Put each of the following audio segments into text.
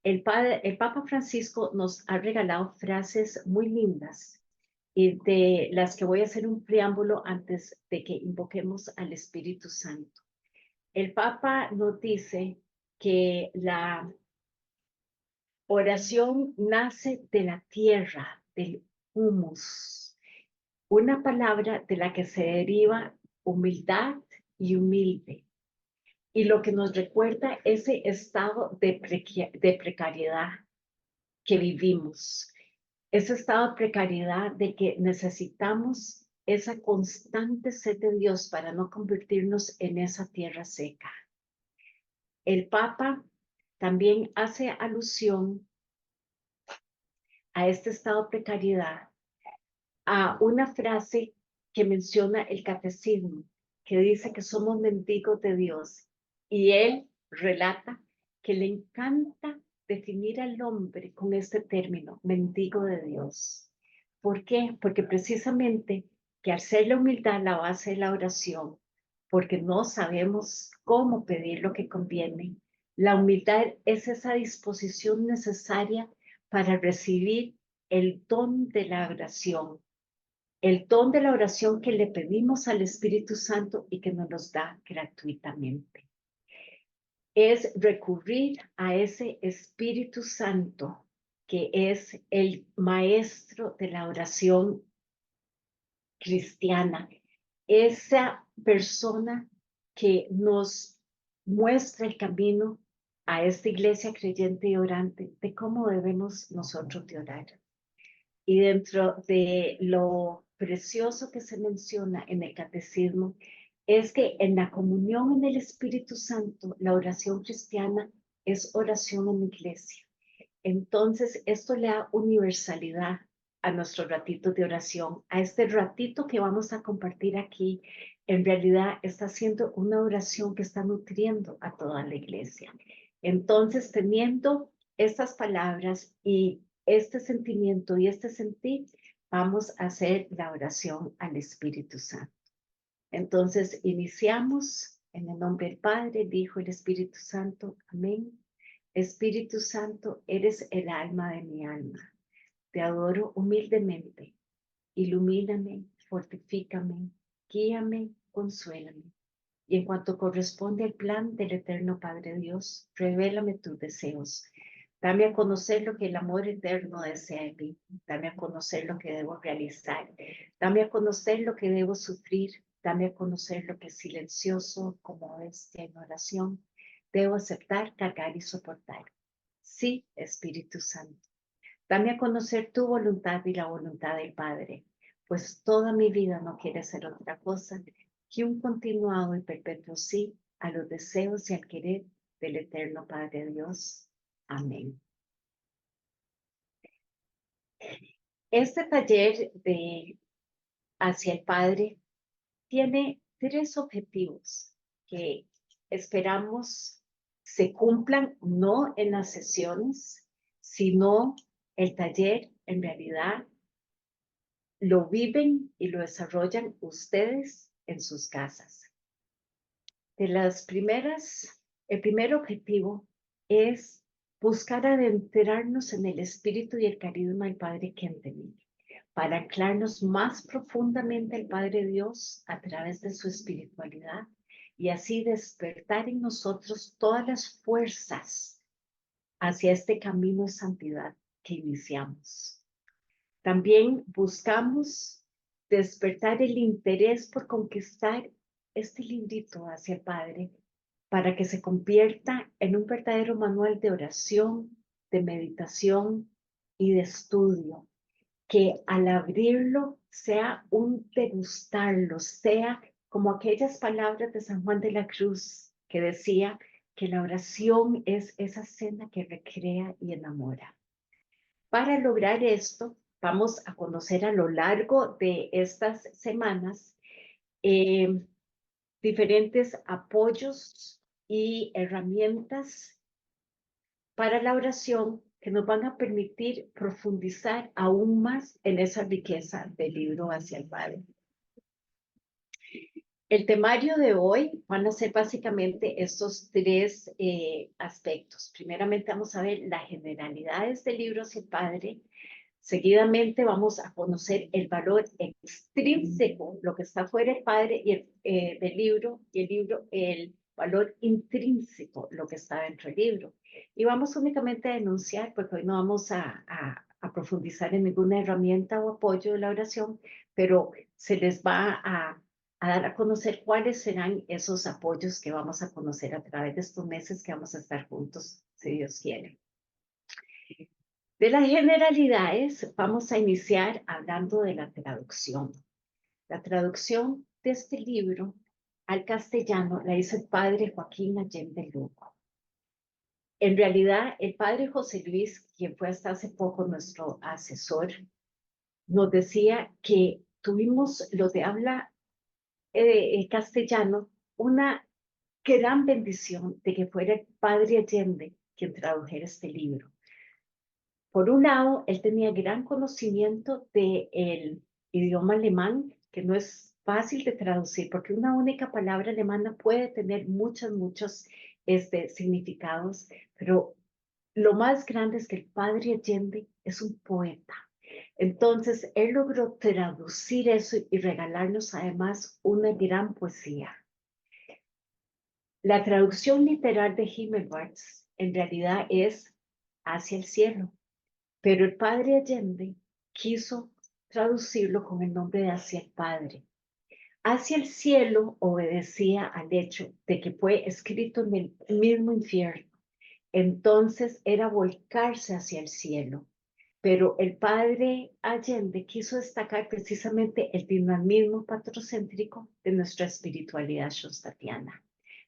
El Papa Francisco nos ha regalado frases muy lindas y de las que voy a hacer un preámbulo antes de que invoquemos al Espíritu Santo. El Papa nos dice que la oración nace de la tierra, del humus, una palabra de la que se deriva humildad y humilde. Y lo que nos recuerda ese estado de precariedad que vivimos, ese estado de precariedad de que necesitamos esa constante sed de Dios para no convertirnos en esa tierra seca. El Papa también hace alusión a este estado de precariedad, a una frase que menciona el catecismo, que dice que somos mendigos de Dios. Y él relata que le encanta definir al hombre con este término, mendigo de Dios. ¿Por qué? Porque precisamente que al ser la humildad la base de la oración, porque no sabemos cómo pedir lo que conviene, la humildad es esa disposición necesaria para recibir el don de la oración, el don de la oración que le pedimos al Espíritu Santo y que nos los da gratuitamente. Es recurrir a ese Espíritu Santo que es el maestro de la oración cristiana, esa persona que nos muestra el camino a esta iglesia creyente y orante de cómo debemos nosotros de orar. Y dentro de lo precioso que se menciona en el catecismo es que en la comunión en el Espíritu Santo, la oración cristiana es oración en la iglesia. Entonces, esto le da universalidad a nuestro ratito de oración, a este ratito que vamos a compartir aquí. En realidad está siendo una oración que está nutriendo a toda la iglesia. Entonces, teniendo estas palabras y este sentimiento y este sentir, vamos a hacer la oración al Espíritu Santo. Entonces, iniciamos en el nombre del Padre, el Hijo y el Espíritu Santo. Amén. Espíritu Santo, eres el alma de mi alma. Te adoro humildemente. Ilumíname, fortifícame, guíame, consuélame. Y en cuanto corresponde al plan del eterno Padre Dios, revélame tus deseos. Dame a conocer lo que el amor eterno desea en mí. Dame a conocer lo que debo realizar. Dame a conocer lo que debo sufrir. Dame a conocer lo que silencioso, como bestia en oración, debo aceptar, cargar y soportar. Sí, Espíritu Santo. Dame a conocer tu voluntad y la voluntad del Padre, pues toda mi vida no quiere ser otra cosa que un continuado y perpetuo sí a los deseos y al querer del eterno Padre Dios. Amén. Este taller de Hacia el Padre tiene tres objetivos que esperamos se cumplan no en las sesiones, sino el taller en realidad lo viven y lo desarrollan ustedes en sus casas. El primer objetivo es buscar adentrarnos en el espíritu y el carisma del Padre Kentenil, para anclarnos más profundamente al Padre Dios a través de su espiritualidad y así despertar en nosotros todas las fuerzas hacia este camino de santidad que iniciamos. También buscamos despertar el interés por conquistar este librito hacia el Padre para que se convierta en un verdadero manual de oración, de meditación y de estudio, que al abrirlo sea un degustarlo, sea como aquellas palabras de San Juan de la Cruz que decía que la oración es esa cena que recrea y enamora. Para lograr esto, vamos a conocer a lo largo de estas semanas eh, diferentes apoyos y herramientas para la oración que nos van a permitir profundizar aún más en esa riqueza del libro Hacia el Padre. El temario de hoy van a ser básicamente estos tres aspectos. Primeramente vamos a ver las generalidades del libro Hacia el Padre. Seguidamente vamos a conocer el valor extrínseco, lo que está fuera del Padre y del libro, y el valor intrínseco, lo que está dentro del libro. Y vamos únicamente a denunciar, porque hoy no vamos a profundizar en ninguna herramienta o apoyo de la oración, pero se les va a dar a conocer cuáles serán esos apoyos que vamos a conocer a través de estos meses que vamos a estar juntos, si Dios quiere. De las generalidades, vamos a iniciar hablando de la traducción. La traducción de este libro al castellano la hizo el padre Joaquín Allende Lugo. En realidad, el padre José Luis, quien fue hasta hace poco nuestro asesor, nos decía que tuvimos los de habla castellano una gran bendición de que fuera el padre Allende quien tradujera este libro. Por un lado, él tenía gran conocimiento del idioma alemán, que no es fácil de traducir, porque una única palabra alemana puede tener muchos significados, pero lo más grande es que el padre Allende es un poeta. Entonces, él logró traducir eso y regalarnos además una gran poesía. La traducción literal de Himmelwärts en realidad es hacia el cielo, pero el padre Allende quiso traducirlo con el nombre de hacia el Padre. Hacia el cielo obedecía al hecho de que fue escrito en el mismo infierno. Entonces era volcarse hacia el cielo. Pero el padre Allende quiso destacar precisamente el dinamismo patrocéntrico de nuestra espiritualidad shostatiana.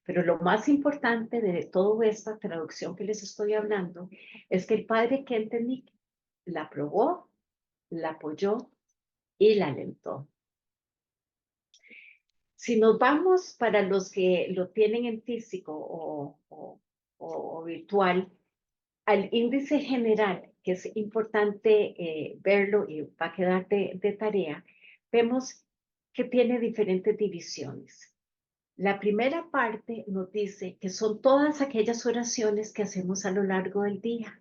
Pero lo más importante de toda esta traducción que les estoy hablando es que el padre Kentenich la aprobó, la apoyó y la alentó. Si nos vamos para los que lo tienen en físico o virtual, al índice general, que es importante verlo y va a quedar de tarea, vemos que tiene diferentes divisiones. La primera parte nos dice que son todas aquellas oraciones que hacemos a lo largo del día,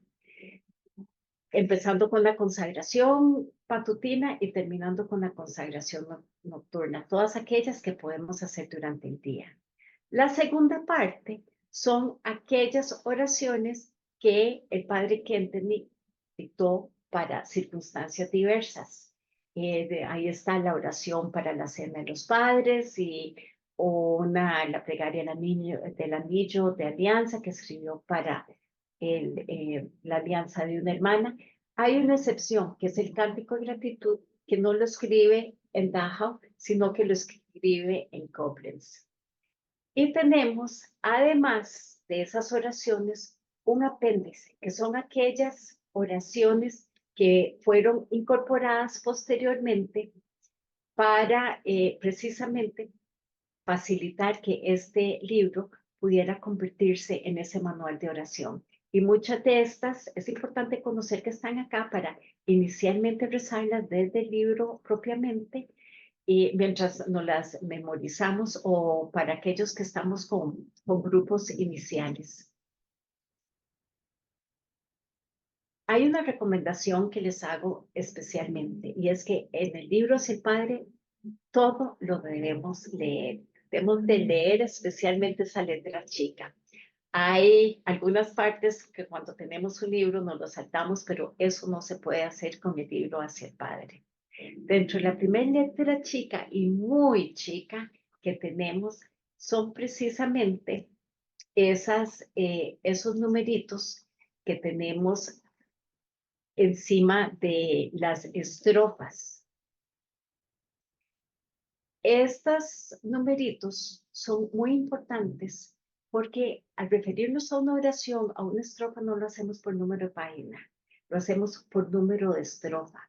empezando con la consagración matutina y terminando con la consagración nocturna, todas aquellas que podemos hacer durante el día. La segunda parte son aquellas oraciones que el padre Kentenich dictó para circunstancias diversas. Ahí está la oración para la cena de los padres y la plegaria del anillo de alianza que escribió para la alianza de una hermana. Hay una excepción, que es el cántico de gratitud, que no lo escribe en Dachau, sino que lo escribe en Koblenz. Y tenemos, además de esas oraciones, un apéndice, que son aquellas oraciones que fueron incorporadas posteriormente para precisamente facilitar que este libro pudiera convertirse en ese manual de oración. Y muchas de estas es importante conocer que están acá para inicialmente rezarlas desde el libro propiamente y mientras nos las memorizamos o para aquellos que estamos con grupos iniciales. Hay una recomendación que les hago especialmente y es que en el libro Hacia el Padre todo lo debemos leer. Debemos de leer especialmente esa letra chica. Hay algunas partes que cuando tenemos un libro nos lo saltamos, pero eso no se puede hacer con el libro Hacia el Padre. Dentro de la primera letra chica y muy chica que tenemos son precisamente esos numeritos que tenemos encima de las estrofas. Estos numeritos son muy importantes porque al referirnos a una oración, a una estrofa, no lo hacemos por número de página, lo hacemos por número de estrofa,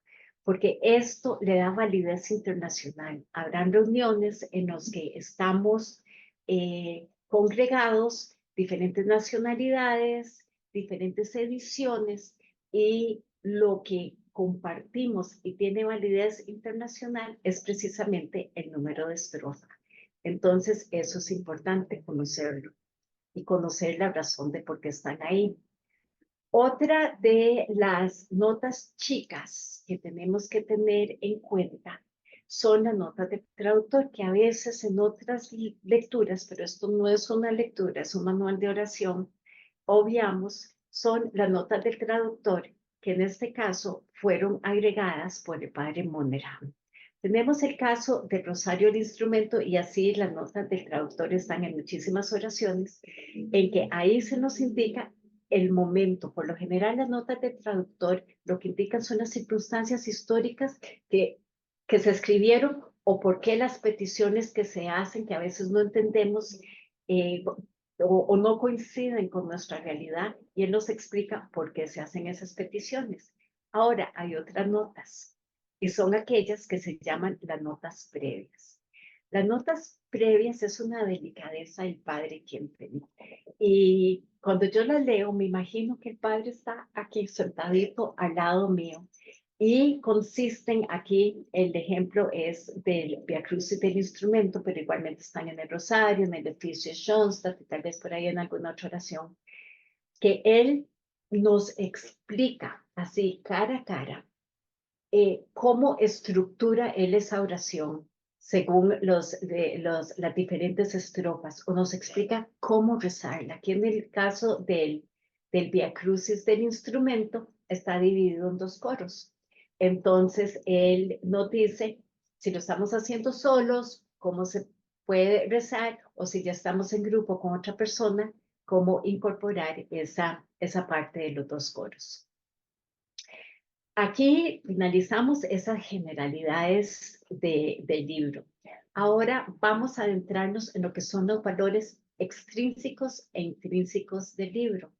porque esto le da validez internacional. Habrán reuniones en las que estamos congregados, diferentes nacionalidades, diferentes ediciones, y lo que compartimos y tiene validez internacional es precisamente el número de estrofa. Entonces, eso es importante conocerlo y conocer la razón de por qué están ahí. Otra de las notas chicas que tenemos que tener en cuenta son las notas de traductor, que a veces en otras lecturas, pero esto no es una lectura, es un manual de oración, obviamos, son las notas del traductor, que en este caso fueron agregadas por el padre Monnerham. Tenemos el caso del Rosario del Instrumento y así las notas del traductor están en muchísimas oraciones, en que ahí se nos indica el momento. Por lo general, las notas del traductor lo que indican son las circunstancias históricas que se escribieron o por qué las peticiones que se hacen, que a veces no entendemos o no coinciden con nuestra realidad, y él nos explica por qué se hacen esas peticiones. Ahora, hay otras notas, y son aquellas que se llaman las notas previas. Las notas previas es una delicadeza del padre quien tenía. Y cuando yo las leo, me imagino que el padre está aquí sentadito al lado mío. Y consisten aquí, el ejemplo es del Via Crucis del instrumento, pero igualmente están en el Rosario, en el oficio Schoenstatt y tal vez por ahí en alguna otra oración, que él nos explica así cara a cara cómo estructura él esa oración según las diferentes estrofas, o nos explica cómo rezarla. Aquí en el caso del Via Crucis del instrumento, está dividido en dos coros. Entonces, él nos dice, si lo estamos haciendo solos, cómo se puede rezar, o si ya estamos en grupo con otra persona, cómo incorporar esa parte de los dos coros. Aquí finalizamos esas generalidades del libro. Ahora vamos a adentrarnos en lo que son los valores extrínsecos e intrínsecos del libro.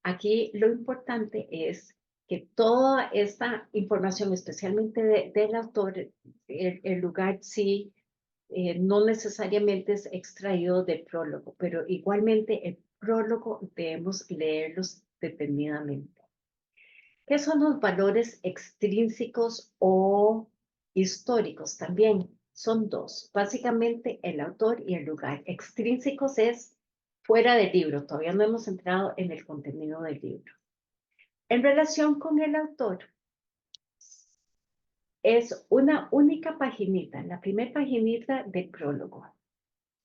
Aquí lo importante es que toda esta información, especialmente del autor, el lugar sí, no necesariamente es extraído del prólogo, pero igualmente el prólogo debemos leerlos detenidamente. ¿Qué son los valores extrínsecos o históricos? También son dos, básicamente el autor y el lugar. Extrínsecos es fuera del libro, todavía no hemos entrado en el contenido del libro. En relación con el autor, es una única paginita, la primera paginita del prólogo,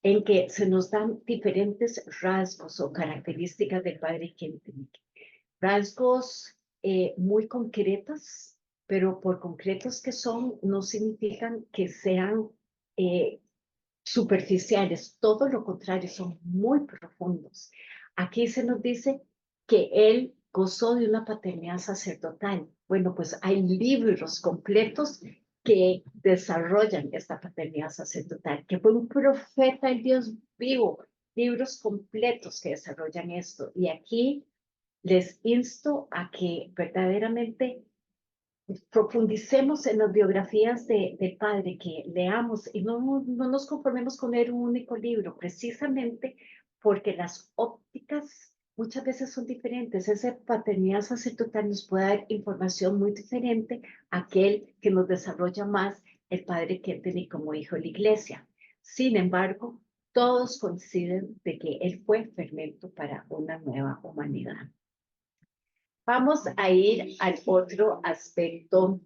en que se nos dan diferentes rasgos o características del padre Kentenich. Rasgos muy concretos, pero por concretos que son, no significan que sean superficiales, todo lo contrario, son muy profundos. Aquí se nos dice que él gozó de una paternidad sacerdotal. Bueno, pues hay libros completos que desarrollan esta paternidad sacerdotal, que fue un profeta el Dios vivo, libros completos que desarrollan esto. Y aquí les insto a que verdaderamente profundicemos en las biografías del padre, que leamos y no nos conformemos con leer un único libro, precisamente porque las ópticas muchas veces son diferentes. Esa paternidad sacerdotal nos puede dar información muy diferente a aquel que nos desarrolla más el padre que tenía como hijo de la iglesia. Sin embargo, todos coinciden de que él fue fermento para una nueva humanidad. Vamos a ir al otro aspecto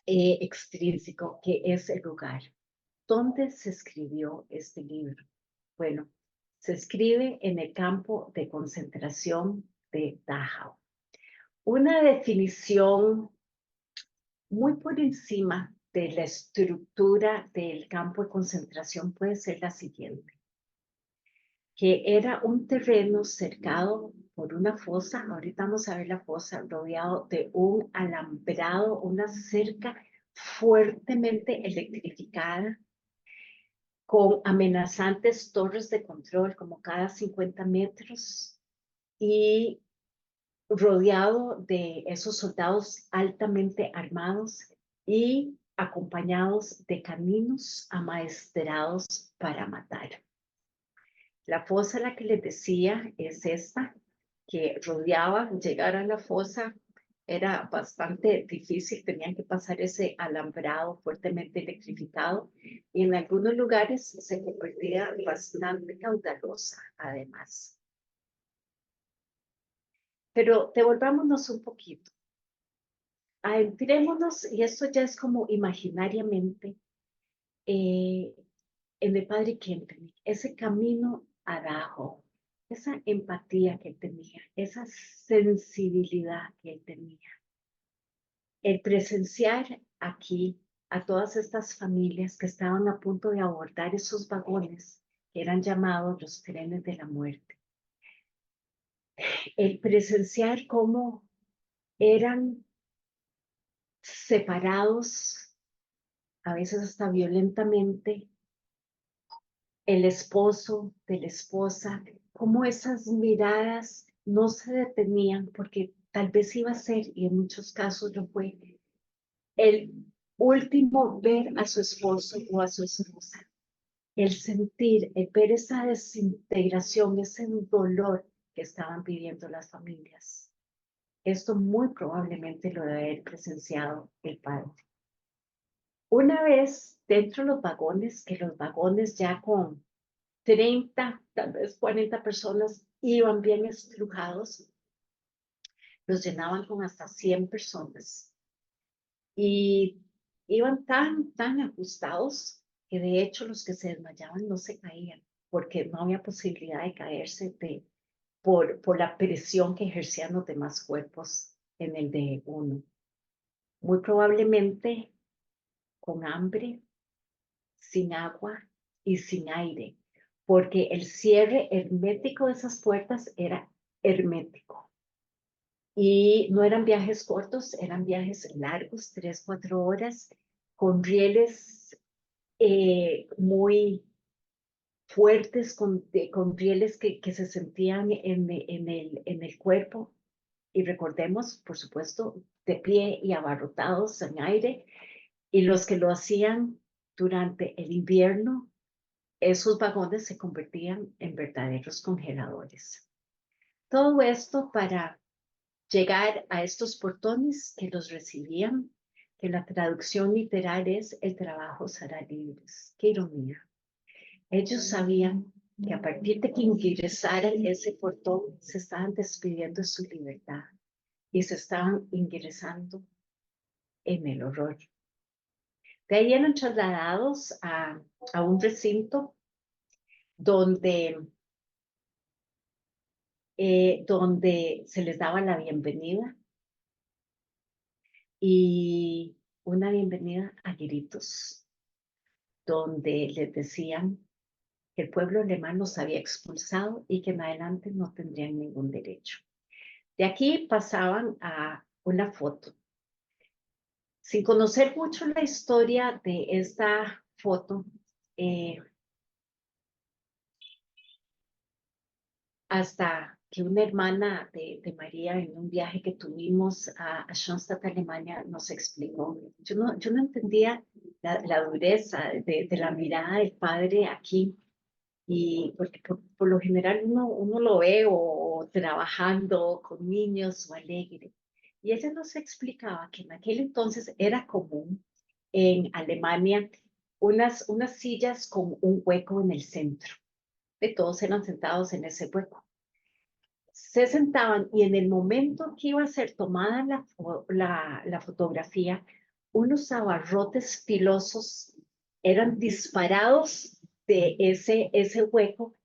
extrínseco, que es el lugar. ¿Dónde se escribió este libro? Bueno, se escribe en el campo de concentración de Dachau. Una definición muy por encima de la estructura del campo de concentración puede ser la siguiente: que era un terreno cercado por una fosa, ahorita vamos a ver la fosa, rodeado de un alambrado, una cerca fuertemente electrificada, con amenazantes torres de control como cada 50 metros y rodeado de esos soldados altamente armados y acompañados de caninos amaestrados para matar. La fosa a la que les decía es esta, que rodeaba llegar a la fosa era bastante difícil, tenían que pasar ese alambrado fuertemente electrificado y en algunos lugares se convertía bastante caudalosa, además. Pero devolvámonos un poquito. Adentrémonos, y esto ya es como imaginariamente, en el padre Kentenich, ese camino abajo, esa empatía que él tenía, esa sensibilidad que él tenía. El presenciar aquí a todas estas familias que estaban a punto de abordar esos vagones que eran llamados los trenes de la muerte. El presenciar cómo eran separados, a veces hasta violentamente, el esposo de la esposa, cómo esas miradas no se detenían porque tal vez iba a ser, y en muchos casos lo fue, el último ver a su esposo o a su esposa. El sentir, el ver esa desintegración, ese dolor que estaban viviendo las familias. Esto muy probablemente lo debe haber presenciado el padre. Una vez dentro de los vagones, que los vagones ya con 30, tal vez 40 personas iban bien estrujados, los llenaban con hasta 100 personas. Y iban tan ajustados que de hecho los que se desmayaban no se caían, porque no había posibilidad de caerse por la presión que ejercían los demás cuerpos en el de uno. Muy probablemente con hambre, sin agua y sin aire, porque el cierre hermético de esas puertas era hermético. Y no eran viajes cortos, eran viajes largos, 3, 4 horas, con rieles muy fuertes, con rieles que se sentían en el cuerpo. Y recordemos, por supuesto, de pie y abarrotados en aire. Y los que lo hacían durante el invierno, esos vagones se convertían en verdaderos congeladores. Todo esto para llegar a estos portones que los recibían, que la traducción literal es el trabajo será libres. Qué ironía. Ellos sabían que a partir de que ingresaran ese portón se estaban despidiendo de su libertad y se estaban ingresando en el horror. De ahí eran trasladados a un recinto donde, donde se les daba la bienvenida y una bienvenida a gritos, donde les decían que el pueblo alemán los había expulsado y que en adelante no tendrían ningún derecho. De aquí pasaban a una foto. Sin conocer mucho la historia de esta foto, eh, hasta que una hermana de María en un viaje que tuvimos a Schoenstatt, Alemania, nos explicó. Yo no entendía la dureza de la mirada del padre aquí, y porque por lo general uno lo ve o trabajando con niños o alegre. Y ella nos explicaba que en aquel entonces era común en Alemania unas sillas con un hueco en el centro. De todos eran sentados en ese hueco. Se sentaban y en el momento que iba a ser tomada la fotografía, unos abarrotes filosos eran disparados de ese hueco,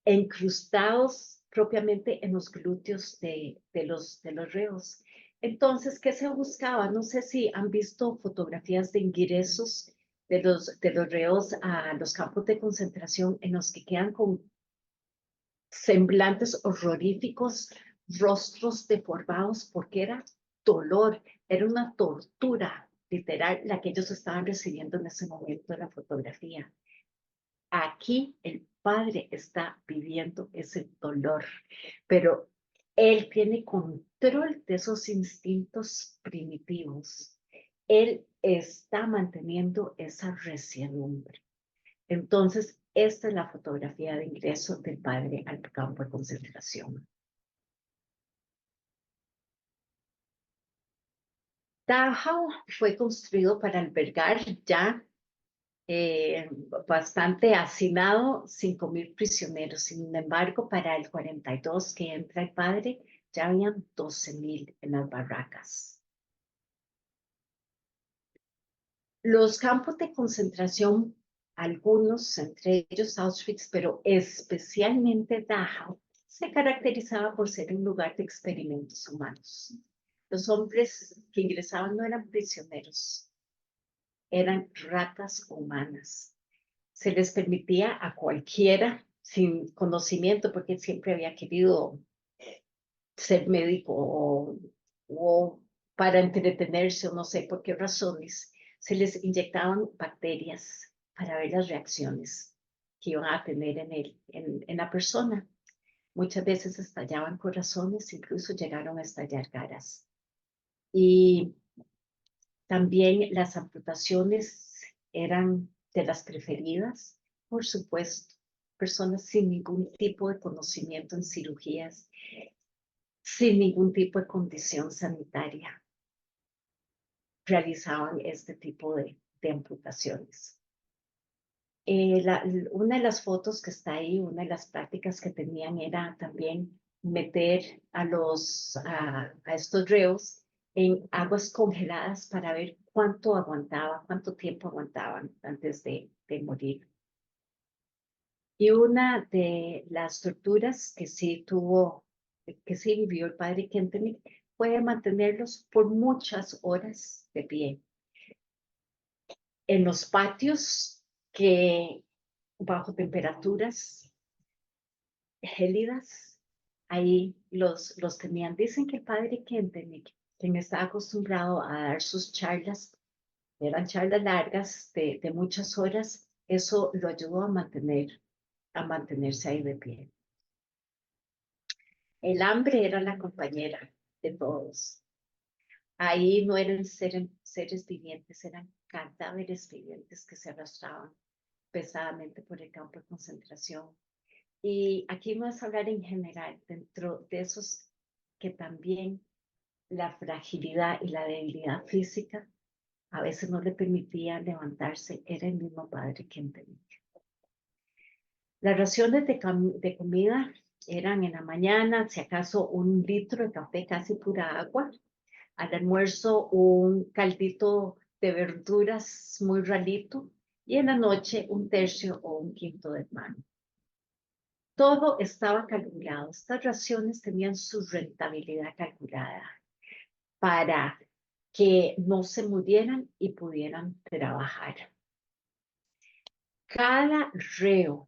incrustados propiamente en los glúteos de los reos. Entonces, ¿qué se buscaba? No sé si han visto fotografías de ingresos de los reos a los campos de concentración en los que quedan con semblantes horroríficos, rostros deformados, porque era dolor, era una tortura literal la que ellos estaban recibiendo en ese momento de la fotografía. Aquí el padre está viviendo ese dolor, pero él tiene control de esos instintos primitivos. Él está manteniendo esa resiedumbre. Entonces, esta es la fotografía de ingreso del padre al campo de concentración. Dachau fue construido para albergar ya bastante hacinado 5.000 prisioneros. Sin embargo, para el 42 que entra el padre, ya habían 12.000 en las barracas. Los campos de concentración, algunos, entre ellos Auschwitz, pero especialmente Dachau, se caracterizaba por ser un lugar de experimentos humanos. Los hombres que ingresaban no eran prisioneros, eran ratas humanas. Se les permitía a cualquiera sin conocimiento, porque siempre había querido ser médico o para entretenerse o no sé por qué razones, se les inyectaban bacterias para ver las reacciones que iban a tener en la persona. Muchas veces estallaban corazones, incluso llegaron a estallar caras. Y también las amputaciones eran de las preferidas, por supuesto, personas sin ningún tipo de conocimiento en cirugías, sin ningún tipo de condición sanitaria, realizaban este tipo de amputaciones. Una de las fotos que está ahí, una de las prácticas que tenían era también meter a estos reos en aguas congeladas para ver cuánto aguantaba, cuánto tiempo aguantaban antes de morir. Y una de las torturas que sí vivió el padre Kentenich, fue mantenerlos por muchas horas de pie. En los patios que bajo temperaturas gélidas, ahí los tenían. Dicen que el padre Kentenich, quien estaba acostumbrado a dar sus charlas, eran charlas largas de muchas horas, eso lo ayudó a mantenerse ahí de pie. El hambre era la compañera de todos. Ahí no eran seres vivientes, eran cadáveres vivientes que se arrastraban pesadamente por el campo de concentración. Y aquí no es hablar en general, dentro de esos que también la fragilidad y la debilidad física a veces no le permitía levantarse, era el mismo padre quien tenía. Las raciones de comida eran en la mañana, si acaso 1 litro de café, casi pura agua. Al almuerzo un caldito de verduras muy ralito y en la noche 1/3 o 1/5 de pan. Todo estaba calculado. Estas raciones tenían su rentabilidad calculada para que no se murieran y pudieran trabajar. Cada reo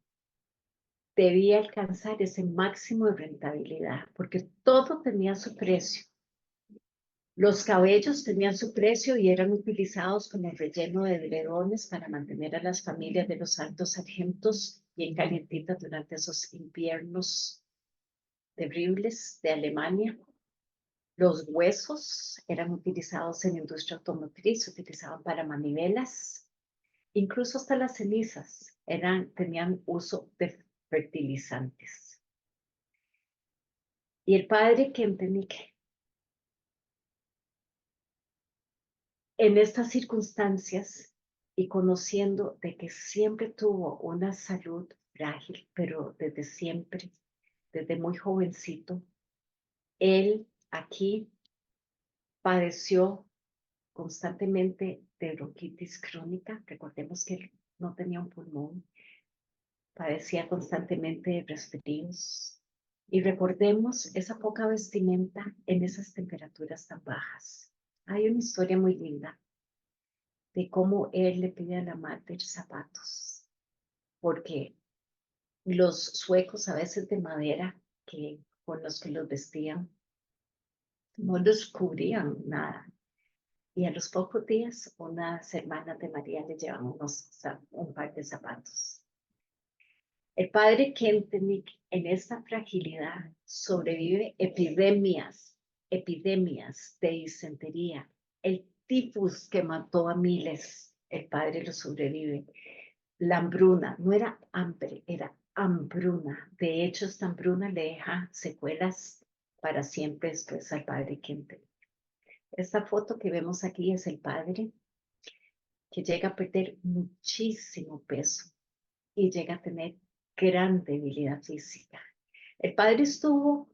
debía alcanzar ese máximo de rentabilidad, porque todo tenía su precio. Los cabellos tenían su precio y eran utilizados como relleno de edredones para mantener a las familias de los altos sargentos bien calientitas durante esos inviernos terribles de Alemania. Los huesos eran utilizados en la industria automotriz, se utilizaban para manivelas. Incluso hasta las cenizas tenían uso de fertilizantes. Y el padre Kentenich, en estas circunstancias y conociendo de que siempre tuvo una salud frágil, pero desde siempre, desde muy jovencito, él aquí padeció constantemente de bronquitis crónica. Recordemos que él no tenía un pulmón, padecía constantemente de resfríos. Y recordemos esa poca vestimenta en esas temperaturas tan bajas. Hay una historia muy linda de cómo él le pide a la madre zapatos, porque los suecos a veces de madera con los que los vestían no los cubrían nada. Y a los pocos días, unas hermanas de María le llevan un par de zapatos. El padre Kentenich, en esta fragilidad, sobrevive epidemias de disentería. El tifus que mató a miles, el padre lo sobrevive. La hambruna, no era hambre, era hambruna. De hecho, esta hambruna le deja secuelas para siempre después al padre Kentenich. Esta foto que vemos aquí es el padre que llega a perder muchísimo peso y llega a tener gran debilidad física. El padre estuvo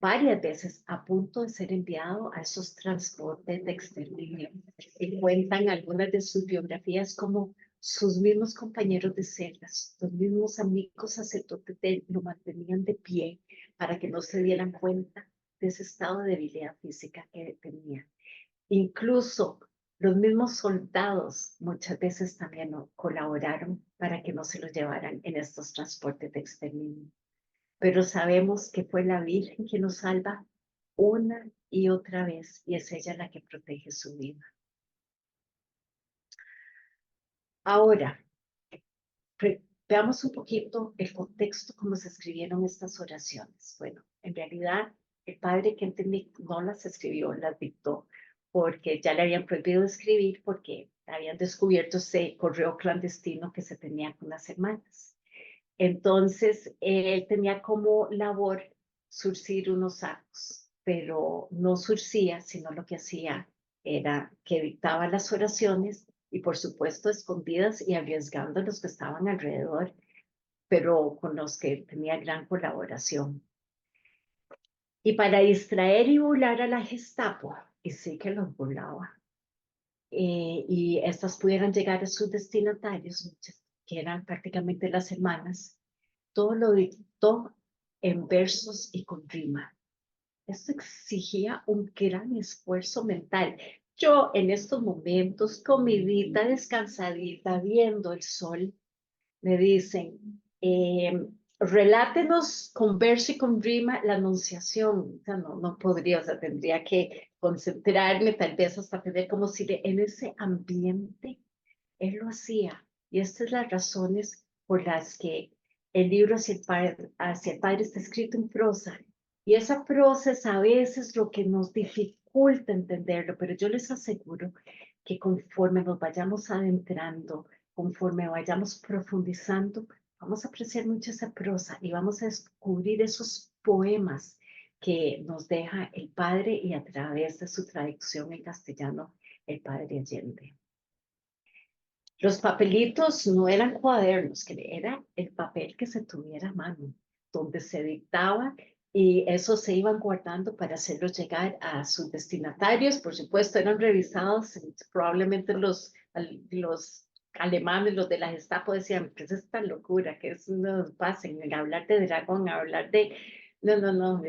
varias veces a punto de ser enviado a esos transportes de exterminio. Y cuentan algunas de sus biografías como sus mismos compañeros de celdas, los mismos amigos sacerdotes de él lo mantenían de pie para que no se dieran cuenta de ese estado de debilidad física que tenía. Incluso los mismos soldados muchas veces también colaboraron para que no se lo llevaran en estos transportes de exterminio. Pero sabemos que fue la Virgen que nos salva una y otra vez, y es ella la que protege su vida. Ahora, veamos un poquito el contexto, cómo se escribieron estas oraciones. Bueno, en realidad, el padre Kentenich no las escribió, las dictó, porque ya le habían prohibido escribir, porque habían descubierto ese correo clandestino que se tenía con las hermanas. Entonces, él tenía como labor surcir unos actos, pero no surcía, sino lo que hacía era que dictaba las oraciones y, por supuesto, escondidas y arriesgando a los que estaban alrededor, pero con los que tenía gran colaboración. Y para distraer y burlar a la Gestapo, y sí que los burlaba, y estas pudieran llegar a sus destinatarios, que eran prácticamente las hermanas, todo lo dictó en versos y con rima. Esto exigía un gran esfuerzo mental. Yo en estos momentos, comidita, descansadita, viendo el sol, me dicen, relátenos con verso y con rima la anunciación. O sea, no podría, o sea, tendría que concentrarme, tal vez hasta tener como si en ese ambiente él lo hacía. Y estas son las razones por las que el libro hacia el Padre está escrito en prosa. Y esa prosa es a veces lo que nos dificulta entenderlo, pero yo les aseguro que conforme nos vayamos adentrando, conforme vayamos profundizando, vamos a apreciar mucho esa prosa y vamos a descubrir esos poemas que nos deja el Padre y a través de su traducción en castellano, el Padre Allende. Los papelitos no eran cuadernos, que era el papel que se tuviera a mano, donde se dictaba y eso se iban guardando para hacerlo llegar a sus destinatarios. Por supuesto, eran revisados, probablemente los alemanes, los de la Gestapo decían, ¿qué es esta locura? ¿Qué es? No pasen, en hablar de dragón, hablar de... No,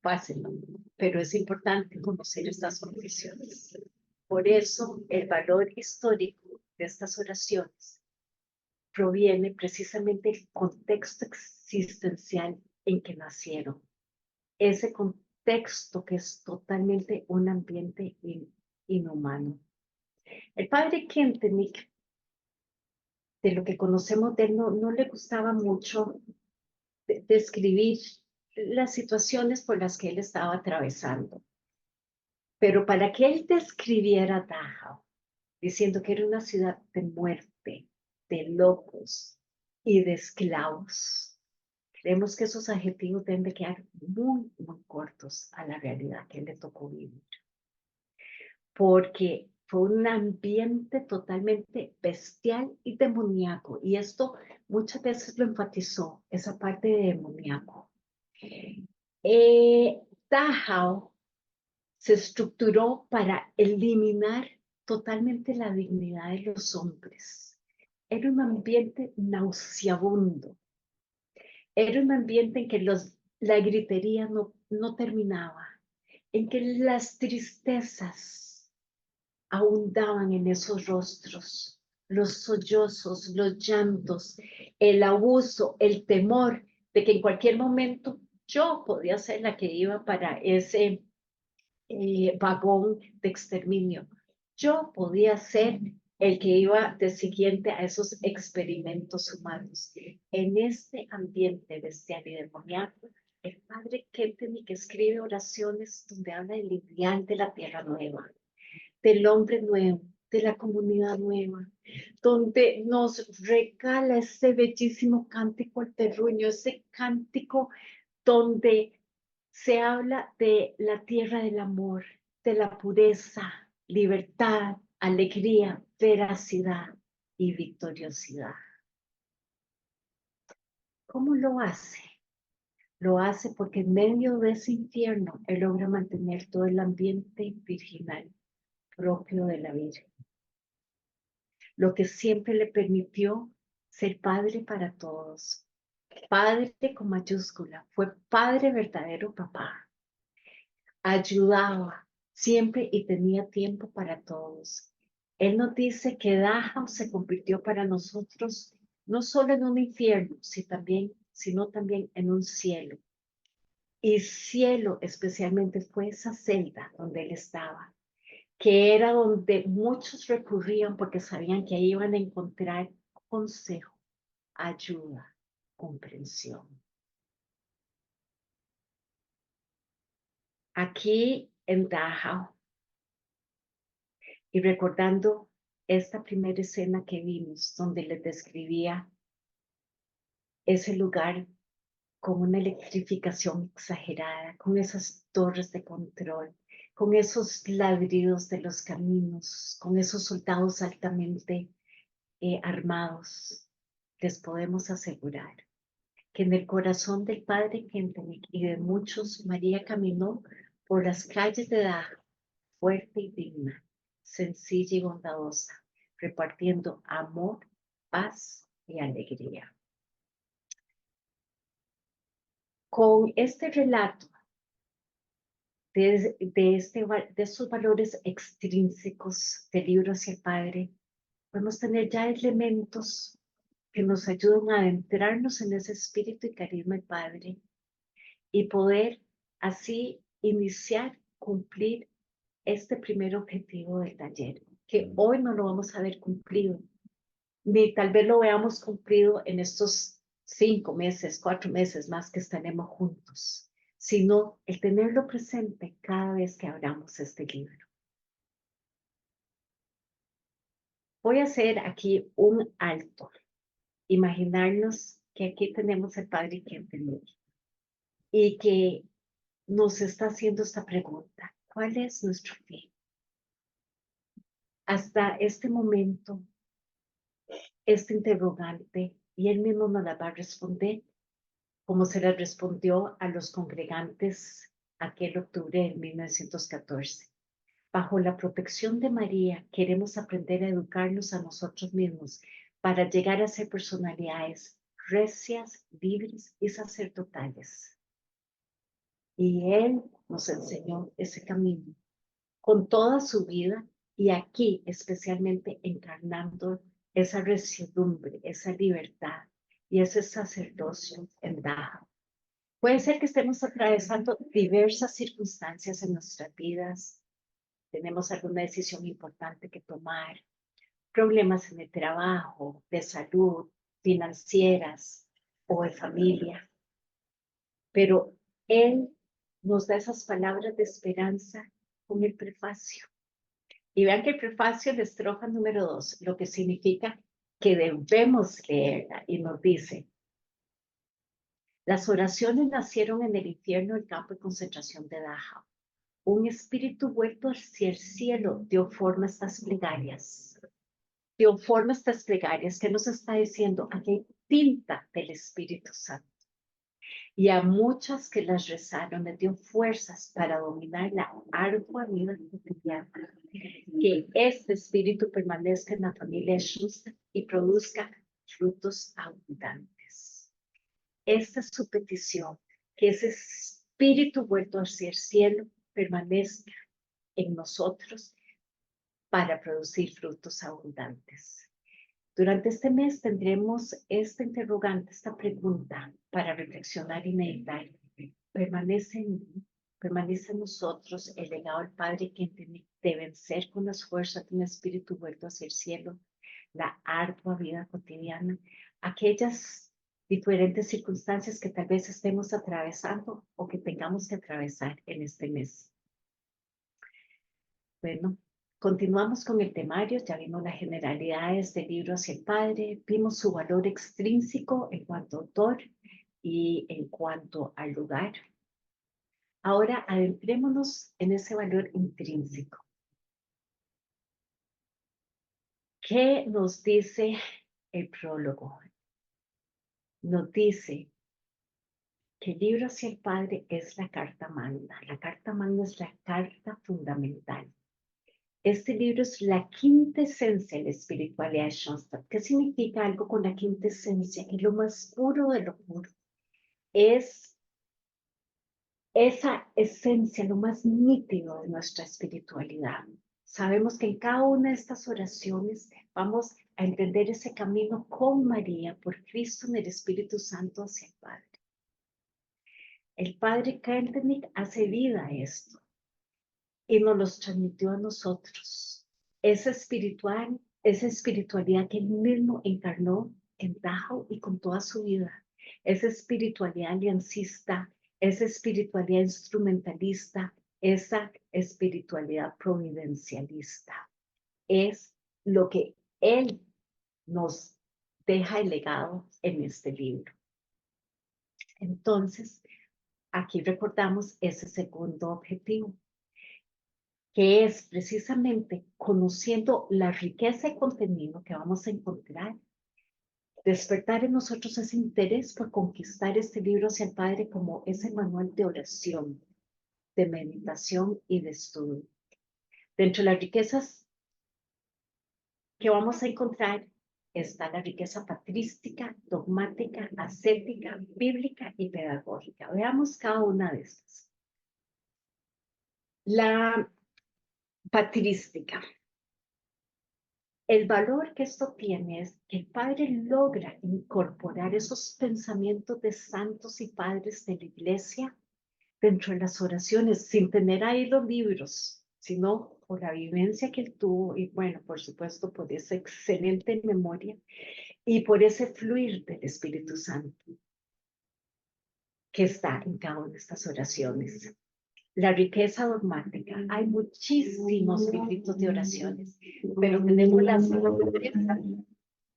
pasen. Pero es importante conocer estas condiciones. Por eso, el valor histórico de estas oraciones proviene precisamente del contexto existencial en que nacieron. Ese contexto que es totalmente un ambiente inhumano. El padre Kentenich, de lo que conocemos de él, no le gustaba mucho describir las situaciones por las que él estaba atravesando. Pero para que él describiera Dachau, diciendo que era una ciudad de muerte, de locos y de esclavos. Creemos que esos adjetivos deben de quedar muy cortos a la realidad que le tocó vivir, porque fue un ambiente totalmente bestial y demoníaco, y esto muchas veces lo enfatizó, esa parte de demoníaco. Dachau se estructuró para eliminar totalmente la dignidad de los hombres. Era un ambiente nauseabundo. Era un ambiente en que la gritería no terminaba, en que las tristezas abundaban en esos rostros, los sollozos, los llantos, el abuso, el temor de que en cualquier momento yo podía ser la que iba para ese vagón de exterminio. Yo podía ser el que iba de siguiente a esos experimentos humanos. En este ambiente bestial y demoníaco, el padre Kentenich escribe oraciones donde habla del ideal de la tierra nueva, del hombre nuevo, de la comunidad nueva, donde nos regala ese bellísimo cántico al terruño, ese cántico donde se habla de la tierra del amor, de la pureza, libertad, alegría, veracidad y victoriosidad. ¿Cómo lo hace? Lo hace porque en medio de ese infierno él logra mantener todo el ambiente virginal propio de la Virgen, lo que siempre le permitió ser padre para todos. Padre con mayúscula, fue padre verdadero papá. Ayudaba siempre y tenía tiempo para todos. Él nos dice que Dachau se convirtió para nosotros no solo en un infierno, sino también en un cielo. Y cielo especialmente fue esa celda donde él estaba, que era donde muchos recurrían porque sabían que ahí iban a encontrar consejo, ayuda, comprensión. Aquí en Dachau, y recordando esta primera escena que vimos, donde les describía ese lugar con una electrificación exagerada, con esas torres de control, con esos ladridos de los caminos, con esos soldados altamente armados, les podemos asegurar que en el corazón del padre Kentenich y de muchos, María caminó por las calles de Dachau, fuerte y digna, sencilla y bondadosa, repartiendo amor, paz y alegría. Con este relato de estos valores extrínsecos del libro hacia el Padre, podemos tener ya elementos que nos ayudan a adentrarnos en ese espíritu y carisma del Padre y poder así iniciar, cumplir este primer objetivo del taller, que hoy no lo vamos a ver cumplido, ni tal vez lo veamos cumplido en estos 5 meses, 4 meses más que estaremos juntos, sino el tenerlo presente cada vez que abramos este libro. Voy a hacer aquí un alto, imaginarnos que aquí tenemos el Padre Kentenich y que nos está haciendo esta pregunta: ¿cuál es nuestro fin? Hasta este momento, este interrogante, y él mismo nos la va a responder, como se le respondió a los congregantes aquel octubre de 1914. Bajo la protección de María, queremos aprender a educarnos a nosotros mismos para llegar a ser personalidades recias, libres y sacerdotales. Y Él nos enseñó ese camino con toda su vida y aquí especialmente encarnando esa resiedumbre, esa libertad y ese sacerdocio en Dachau. Puede ser que estemos atravesando diversas circunstancias en nuestras vidas. Tenemos alguna decisión importante que tomar, problemas en el trabajo, de salud, financieras o de familia. Pero Él nos da esas palabras de esperanza con el prefacio. Y vean que el prefacio de estrofa número 2, lo que significa que debemos leerla, y nos dice: las oraciones nacieron en el infierno, el campo de concentración de Dachau. Un espíritu vuelto hacia el cielo dio forma a estas plegarias. Dio forma a estas plegarias. ¿Qué nos está diciendo? Aquí hay tinta del Espíritu Santo. Y a muchas que las rezaron les dio fuerzas para dominar la ardua vida cotidiana. Que este espíritu permanezca en la familia Schuster y produzca frutos abundantes. Esta es su petición, que ese espíritu vuelto hacia el cielo permanezca en nosotros para producir frutos abundantes. Durante este mes tendremos esta interrogante, esta pregunta para reflexionar y meditar. Permanece en nosotros el legado del Padre que de vencer con las fuerzas de un espíritu vuelto hacia el cielo, la ardua vida cotidiana, aquellas diferentes circunstancias que tal vez estemos atravesando o que tengamos que atravesar en este mes. Bueno, continuamos con el temario, ya vimos las generalidades del libro hacia el Padre, vimos su valor extrínseco en cuanto a autor y en cuanto al lugar. Ahora adentrémonos en ese valor intrínseco. ¿Qué nos dice el prólogo? Nos dice que el libro hacia el Padre es la carta magna. La carta magna es la carta fundamental. Este libro es la quinta esencia de la espiritualidad de Schoenstatt. ¿Qué significa algo con la quinta esencia? Que lo más puro de lo puro es esa esencia, lo más nítido de nuestra espiritualidad. Sabemos que en cada una de estas oraciones vamos a entender ese camino con María, por Cristo en el Espíritu Santo hacia el Padre. El Padre Kentenich hace vida a esto y nos los transmitió a nosotros. Esa espiritualidad que él mismo encarnó en Dachau y con toda su vida. Esa espiritualidad aliancista, esa espiritualidad instrumentalista, esa espiritualidad providencialista. Es lo que él nos deja el legado en este libro. Entonces, aquí recordamos ese segundo objetivo, que es precisamente conociendo la riqueza de contenido que vamos a encontrar, despertar en nosotros ese interés por conquistar este libro hacia el Padre como ese manual de oración, de meditación y de estudio. Dentro de las riquezas que vamos a encontrar está la riqueza patrística, dogmática, ascética, bíblica y pedagógica. Veamos cada una de estas. La patrística. El valor que esto tiene es que el Padre logra incorporar esos pensamientos de santos y padres de la Iglesia dentro de las oraciones, sin tener ahí los libros, sino por la vivencia que él tuvo y, bueno, por supuesto, por esa excelente memoria y por ese fluir del Espíritu Santo que está en cada una de estas oraciones. La riqueza dogmática. Hay muchísimos libritos de oraciones, pero tenemos la certeza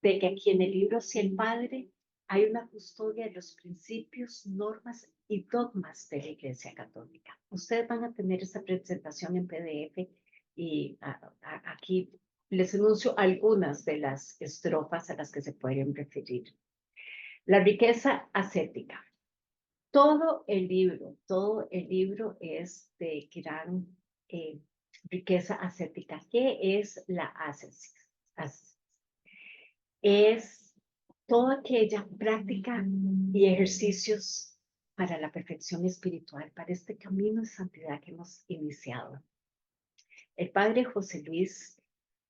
de que aquí en el libro hacia el Padre hay una custodia de los principios, normas y dogmas de la Iglesia Católica. Ustedes van a tener esa presentación en PDF y aquí les anuncio algunas de las estrofas a las que se pueden referir. La riqueza ascética. Todo el libro es de gran riqueza ascética. ¿Qué es la ascesis? Es toda aquella práctica y ejercicios para la perfección espiritual, para este camino de santidad que hemos iniciado. El padre José Luis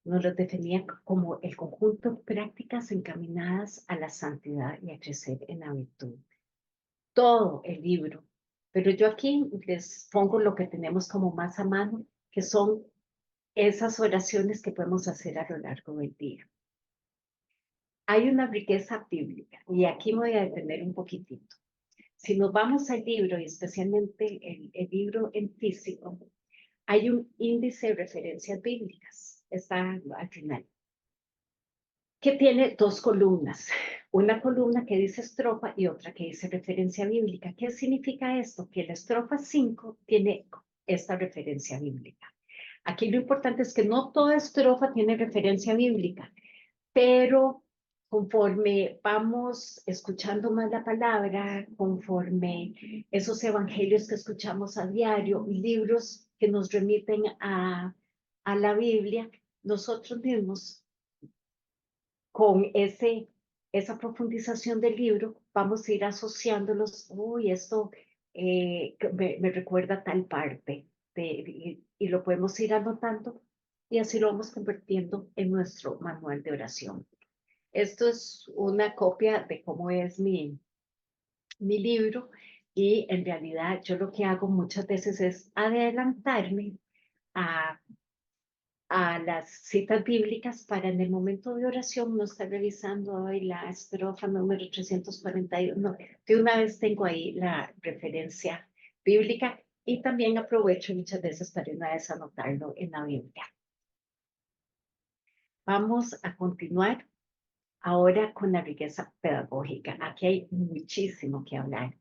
nos lo definía como el conjunto de prácticas encaminadas a la santidad y a crecer en la virtud. Todo el libro, pero yo aquí les pongo lo que tenemos como más a mano, que son esas oraciones que podemos hacer a lo largo del día. Hay una riqueza bíblica y aquí me voy a detener un poquitito. Si nos vamos al libro y especialmente el libro en físico, hay un índice de referencias bíblicas, está al final, que tiene dos columnas. Una columna que dice estrofa y otra que dice referencia bíblica. ¿Qué significa esto? Que la estrofa 5 tiene esta referencia bíblica. Aquí lo importante es que no toda estrofa tiene referencia bíblica, pero conforme vamos escuchando más la palabra, conforme esos evangelios que escuchamos a diario, libros que nos remiten a la Biblia, nosotros mismos con esa profundización del libro, vamos a ir asociándolos, uy, esto me recuerda tal parte, y lo podemos ir anotando y así lo vamos convirtiendo en nuestro manual de oración. Esto es una copia de cómo es mi libro y en realidad yo lo que hago muchas veces es adelantarme a las citas bíblicas para en el momento de oración no estar revisando hoy la estrofa número 341. No, de una vez tengo ahí la referencia bíblica y también aprovecho muchas veces para una vez anotarlo en la Biblia. Vamos a continuar ahora con la riqueza pedagógica. Aquí hay muchísimo que hablar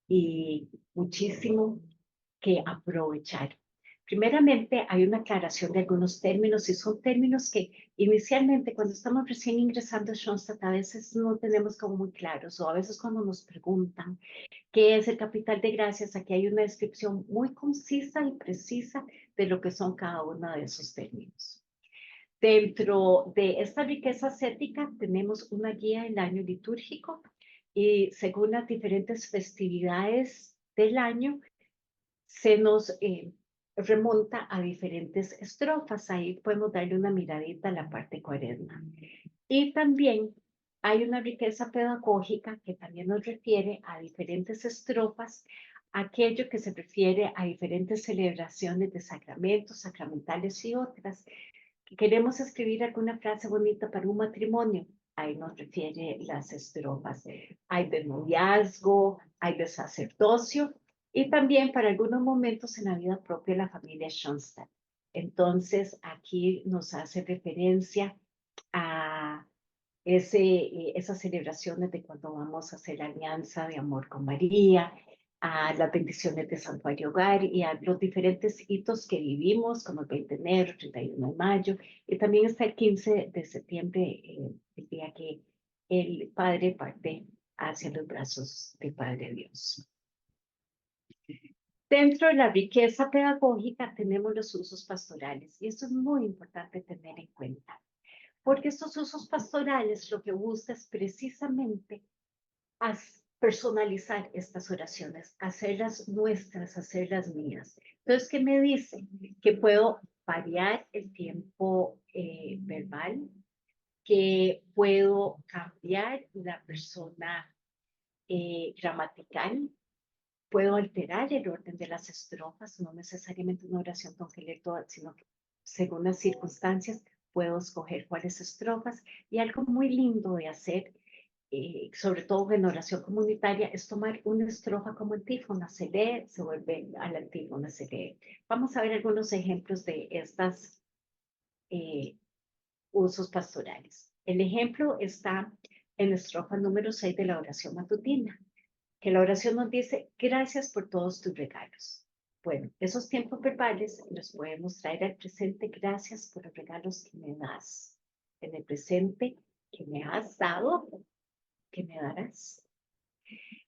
y muchísimo que aprovechar. Primeramente, hay una aclaración de algunos términos y son términos que inicialmente cuando estamos recién ingresando a Schoenstatt a veces no tenemos como muy claros o a veces cuando nos preguntan qué es el capital de gracias, aquí hay una descripción muy concisa y precisa de lo que son cada uno de esos términos. Dentro de esta riqueza ascética tenemos una guía del año litúrgico y según las diferentes festividades del año se nos remonta a diferentes estrofas. Ahí podemos darle una miradita a la parte cuaresma. Y también hay una riqueza pedagógica que también nos refiere a diferentes estrofas, aquello que se refiere a diferentes celebraciones de sacramentos, sacramentales y otras. Queremos escribir alguna frase bonita para un matrimonio. Ahí nos refiere las estrofas. Hay de noviazgo, hay de sacerdocio y también para algunos momentos en la vida propia de la familia Schoenstatt. Entonces, aquí nos hace referencia a esas celebraciones de cuando vamos a hacer la alianza de amor con María, a las bendiciones de Santuario Hogar y a los diferentes hitos que vivimos, como el 20 de enero, 31 de mayo, y también está el 15 de septiembre, el día que el Padre parte hacia los brazos del Padre Dios. Dentro de la riqueza pedagógica tenemos los usos pastorales, y eso es muy importante tener en cuenta, porque estos usos pastorales lo que busca es precisamente personalizar estas oraciones, hacerlas nuestras, hacerlas mías. Entonces, ¿qué me dice? Que puedo variar el tiempo verbal, que puedo cambiar la persona gramatical, puedo alterar el orden de las estrofas, no necesariamente una oración tengo que leer toda, sino que según las circunstancias puedo escoger cuáles estrofas. Y algo muy lindo de hacer, sobre todo en oración comunitaria, es tomar una estrofa como antífona, se lee, se vuelve a la antífona, se lee. Vamos a ver algunos ejemplos de estos usos pastorales. El ejemplo está en la estrofa número 6 de la oración matutina, que la oración nos dice, gracias por todos tus regalos. Bueno, esos tiempos verbales los podemos traer al presente, gracias por los regalos que me das. En el presente, que me has dado, que me darás.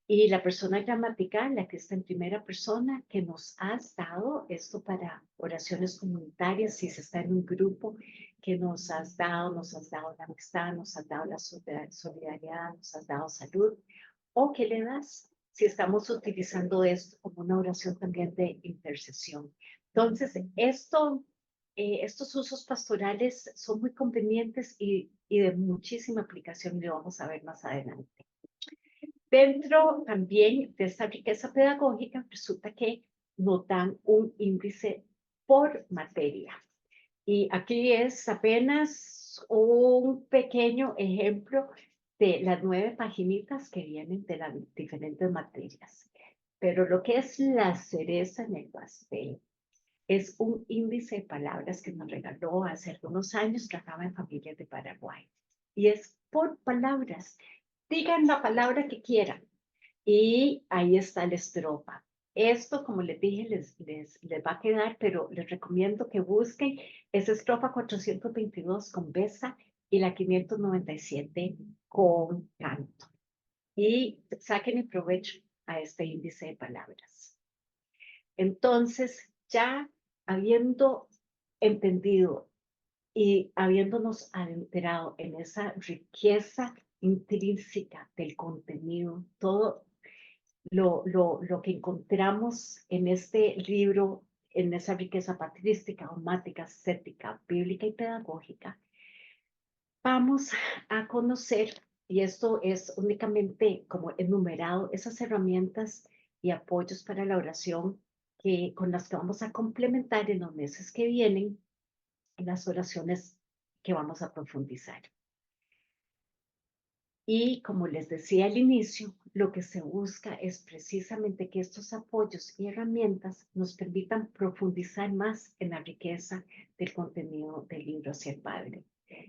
Y la persona gramatical, la que está en primera persona, que nos has dado, esto para oraciones comunitarias, si se está en un grupo, que nos has dado la amistad, nos has dado la solidaridad, nos has dado salud, o que le das si estamos utilizando esto como una oración también de intercesión. Entonces, estos usos pastorales son muy convenientes y de muchísima aplicación, y lo vamos a ver más adelante. Dentro también de esta riqueza pedagógica, resulta que nos dan un índice por materia. Y aquí es apenas un pequeño ejemplo de las 9 paginitas que vienen de las diferentes materias. Pero lo que es la cereza en el pastel es un índice de palabras que nos regaló hace algunos años, trataba en familias de Paraguay. Y es por palabras. Digan la palabra que quieran. Y ahí está la estrofa. Esto, como les dije, les va a quedar, pero les recomiendo que busquen esa estrofa 422 con besa y la 597 con canto. Y saquen el provecho a este índice de palabras. Entonces, ya habiendo entendido y habiéndonos adentrado en esa riqueza intrínseca del contenido, todo lo que encontramos en este libro, en esa riqueza patrística, dogmática, ascética, bíblica y pedagógica, vamos a conocer, y esto es únicamente como enumerado, esas herramientas y apoyos para la oración con las que vamos a complementar en los meses que vienen las oraciones que vamos a profundizar. Y como les decía al inicio, lo que se busca es precisamente que estos apoyos y herramientas nos permitan profundizar más en la riqueza del contenido del libro hacia el Padre.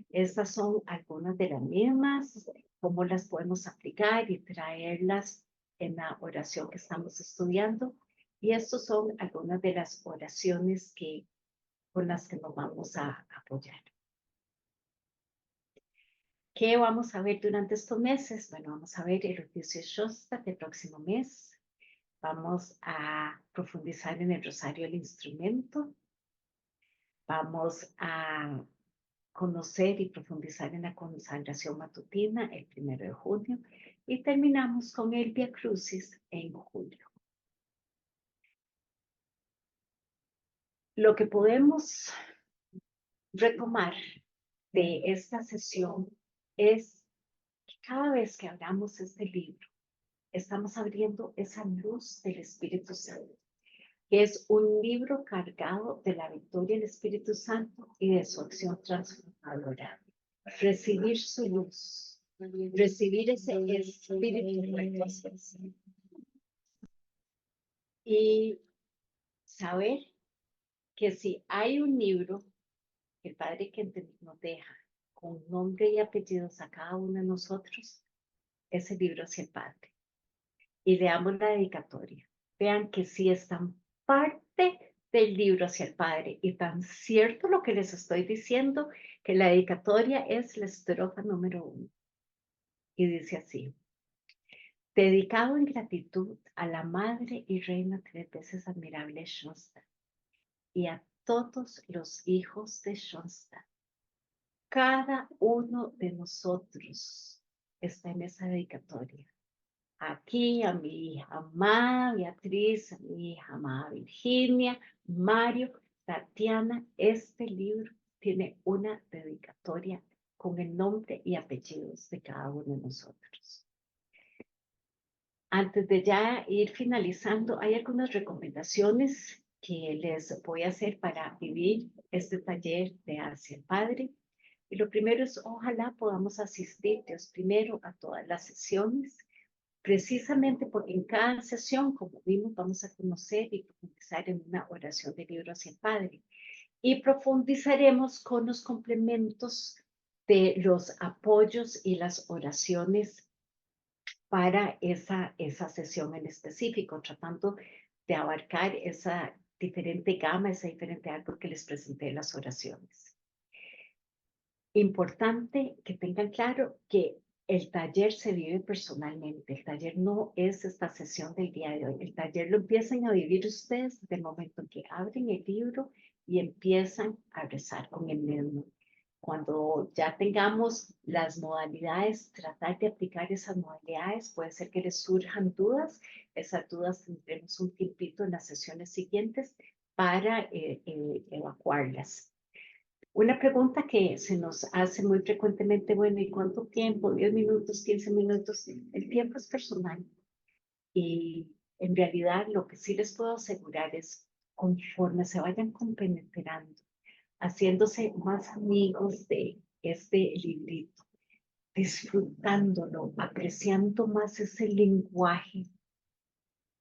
Estas son algunas de las mismas, cómo las podemos aplicar y traerlas en la oración que estamos estudiando. Y estas son algunas de las oraciones con las que nos vamos a apoyar. ¿Qué vamos a ver durante estos meses? Bueno, vamos a ver el oficio Shosta del próximo mes. Vamos a profundizar en el rosario del instrumento. Vamos a conocer y profundizar en la consagración matutina el 1 de junio. Y terminamos con el Via Crucis en julio. Lo que podemos retomar de esta sesión es que cada vez que abramos este libro, estamos abriendo esa luz del Espíritu Santo, que es un libro cargado de la victoria del Espíritu Santo y de su acción transformadora. Recibir su luz, recibir ese Espíritu recto y saber que si hay un libro que el Padre que nos deja con nombre y apellidos a cada uno de nosotros, ese libro hacia el Padre. Y leamos la dedicatoria. Vean que sí están parte del libro hacia el Padre. Y tan cierto lo que les estoy diciendo, que la dedicatoria es la estrofa número 1. Y dice así: dedicado en gratitud a la Madre y Reina 3 veces admirable Schoenstatt y a todos los hijos de Schoenstatt. Cada uno de nosotros está en esa dedicatoria. Aquí a mi hija amada Beatriz, a mi hija amada Virginia, Mario, Tatiana, este libro tiene una dedicatoria con el nombre y apellidos de cada uno de nosotros. Antes de ya ir finalizando, hay algunas recomendaciones que les voy a hacer para vivir este taller de Hacia el Padre. Y lo primero es, ojalá podamos asistir, Dios primero, a todas las sesiones, precisamente porque en cada sesión, como vimos, vamos a conocer y profundizar en una oración del libro hacia el Padre. Y profundizaremos con los complementos de los apoyos y las oraciones para esa sesión en específico, tratando de abarcar esa diferente gama, ese diferente árbol que les presenté en las oraciones. Importante que tengan claro que el taller se vive personalmente. El taller no es esta sesión del día de hoy. El taller lo empiezan a vivir ustedes desde el momento en que abren el libro y empiezan a rezar con el mismo. Cuando ya tengamos las modalidades, tratar de aplicar esas modalidades, puede ser que les surjan dudas. Esas dudas tendremos un tiempito en las sesiones siguientes para evacuarlas. Una pregunta que se nos hace muy frecuentemente, bueno, ¿y cuánto tiempo? 10 minutos, 15 minutos. El tiempo es personal. Y en realidad lo que sí les puedo asegurar es, conforme se vayan compenetrando, haciéndose más amigos de este librito, disfrutándolo, apreciando más ese lenguaje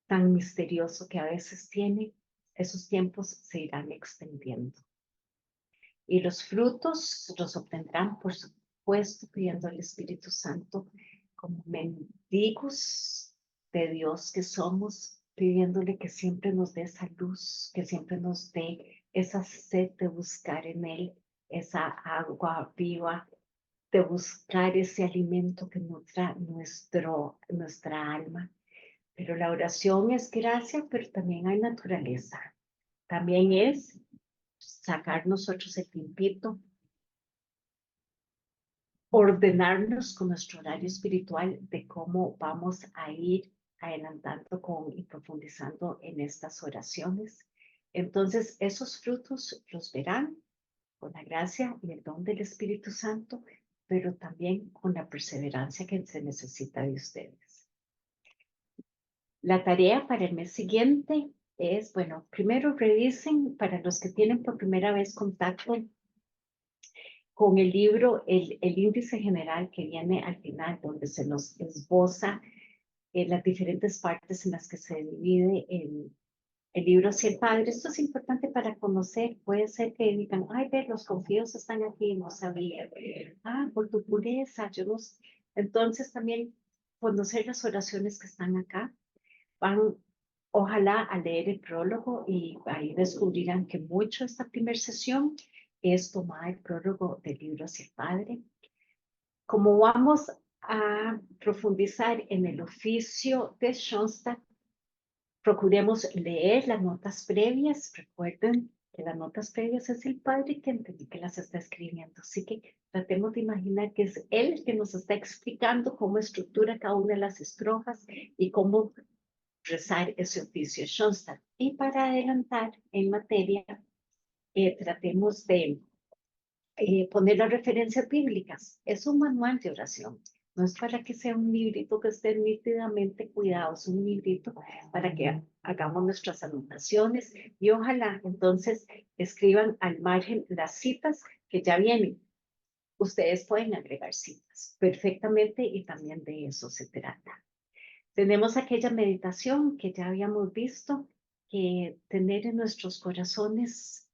tan misterioso que a veces tiene, esos tiempos se irán extendiendo. Y los frutos los obtendrán, por supuesto, pidiendo al Espíritu Santo como mendigos de Dios que somos, pidiéndole que siempre nos dé esa luz, que siempre nos dé esa sed de buscar en Él esa agua viva, de buscar ese alimento que nutra nuestra alma. Pero la oración es gracia, pero también hay naturaleza. También es sacar nosotros el tiempito, ordenarnos con nuestro horario espiritual de cómo vamos a ir adelantando y profundizando en estas oraciones. Entonces, esos frutos los verán con la gracia y el don del Espíritu Santo, pero también con la perseverancia que se necesita de ustedes. La tarea para el mes siguiente es, bueno, primero revisen para los que tienen por primera vez contacto con el libro, el índice general que viene al final, donde se nos esboza las diferentes partes en las que se divide el libro hacia el Padre. Esto es importante para conocer. Puede ser que digan, ay, ver, los confíos están aquí, no sabía. Ah, por tu pureza, yo no sé. Entonces también conocer las oraciones que están acá van Ojalá al leer el prólogo y ahí descubrirán que mucho esta primera sesión es tomar el prólogo del libro hacia el Padre. Como vamos a profundizar en el oficio de Schoenstatt, procuremos leer las notas previas. Recuerden que las notas previas es el Padre que las está escribiendo. Así que tratemos de imaginar que es él el que nos está explicando cómo estructura cada una de las estrofas y cómo rezar ese oficio Schoenstatt. Y para adelantar en materia, tratemos de poner las referencias bíblicas. Es un manual de oración. No es para que sea un librito que esté nítidamente cuidado, es un librito para que hagamos nuestras anotaciones y ojalá entonces escriban al margen las citas que ya vienen. Ustedes pueden agregar citas perfectamente y también de eso se trata. Tenemos aquella meditación que ya habíamos visto, que tener en nuestros corazones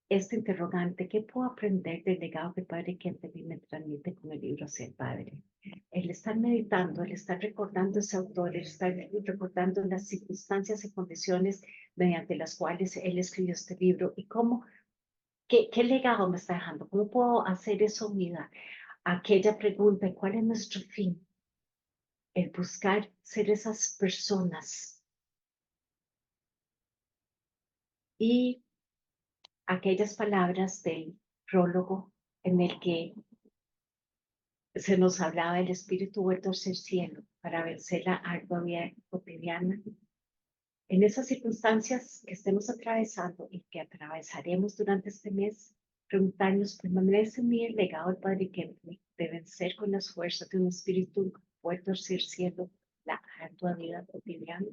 este interrogante: ¿qué puedo aprender del legado que Padre Kentenny me transmite con el libro Hacia el Padre? El estar meditando, el estar recordando ese autor, el estar recordando las circunstancias y condiciones mediante las cuales él escribió este libro y cómo, qué legado me está dejando, cómo puedo hacer eso vida. Aquella pregunta: ¿cuál es nuestro fin? El buscar ser esas personas y aquellas palabras del prólogo en el que se nos hablaba del espíritu vuelto al ser cielo para vencer la ardua vida cotidiana. En esas circunstancias que estemos atravesando y que atravesaremos durante este mes, preguntarnos: ¿permanece en mí el legado del Padre Kentenny de vencer con las fuerzas de un espíritu vuelto al ser cielo la ardua vida cotidiana?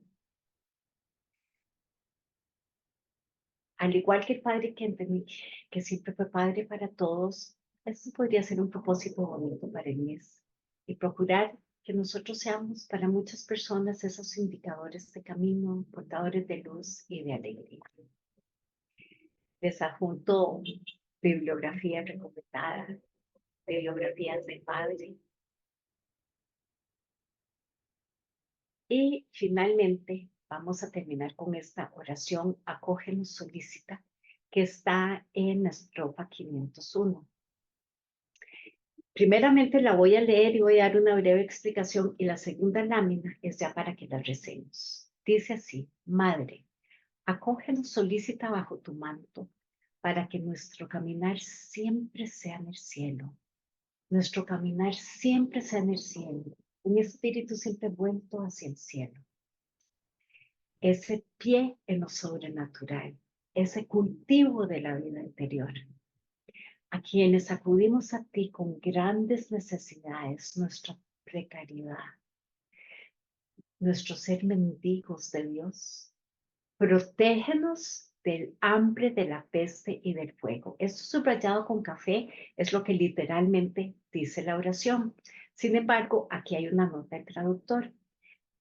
Al igual que el Padre Kentenny, que siempre fue Padre para todos, esto podría ser un propósito bonito para el mes y procurar que nosotros seamos para muchas personas esos indicadores de camino, portadores de luz y de alegría. Les adjunto bibliografía recomendada, bibliografías del Padre. Y finalmente vamos a terminar con esta oración: acógenos solicita, que está en la estrofa 501. Primeramente la voy a leer y voy a dar una breve explicación y la segunda lámina es ya para que la recemos. Dice así: Madre, acógenos solícita bajo tu manto para que nuestro caminar siempre sea en el cielo. Nuestro caminar siempre sea en el cielo. Un espíritu siempre vuelto hacia el cielo. Ese pie en lo sobrenatural, ese cultivo de la vida interior. A quienes acudimos a ti con grandes necesidades, nuestra precariedad, nuestro ser mendigos de Dios, protégenos del hambre, de la peste y del fuego. Esto subrayado con café es lo que literalmente dice la oración. Sin embargo, aquí hay una nota del traductor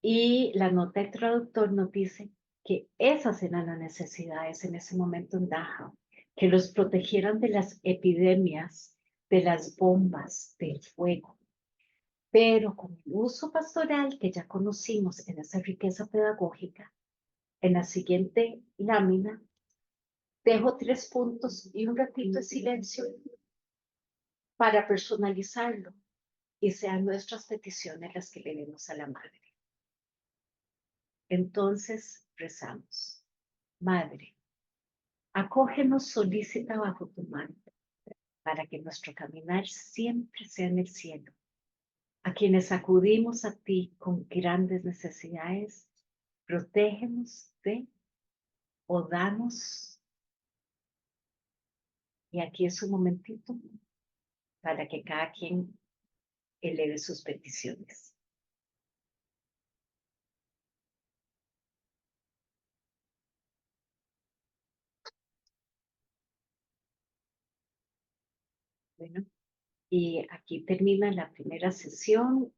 y la nota del traductor nos dice que esas eran las necesidades en ese momento en Dachau, que los protegieran de las epidemias, de las bombas, del fuego. Pero con el uso pastoral que ya conocimos en esa riqueza pedagógica, en la siguiente lámina dejo 3 puntos y un ratito de silencio para personalizarlo y sean nuestras peticiones las que le demos a la Madre. Entonces rezamos: Madre, acógenos solícita bajo tu manto, para que nuestro caminar siempre sea en el cielo. A quienes acudimos a ti con grandes necesidades, protégenos de o danos. Y aquí es un momentito para que cada quien eleve sus peticiones. Bueno, y aquí termina la primera sesión.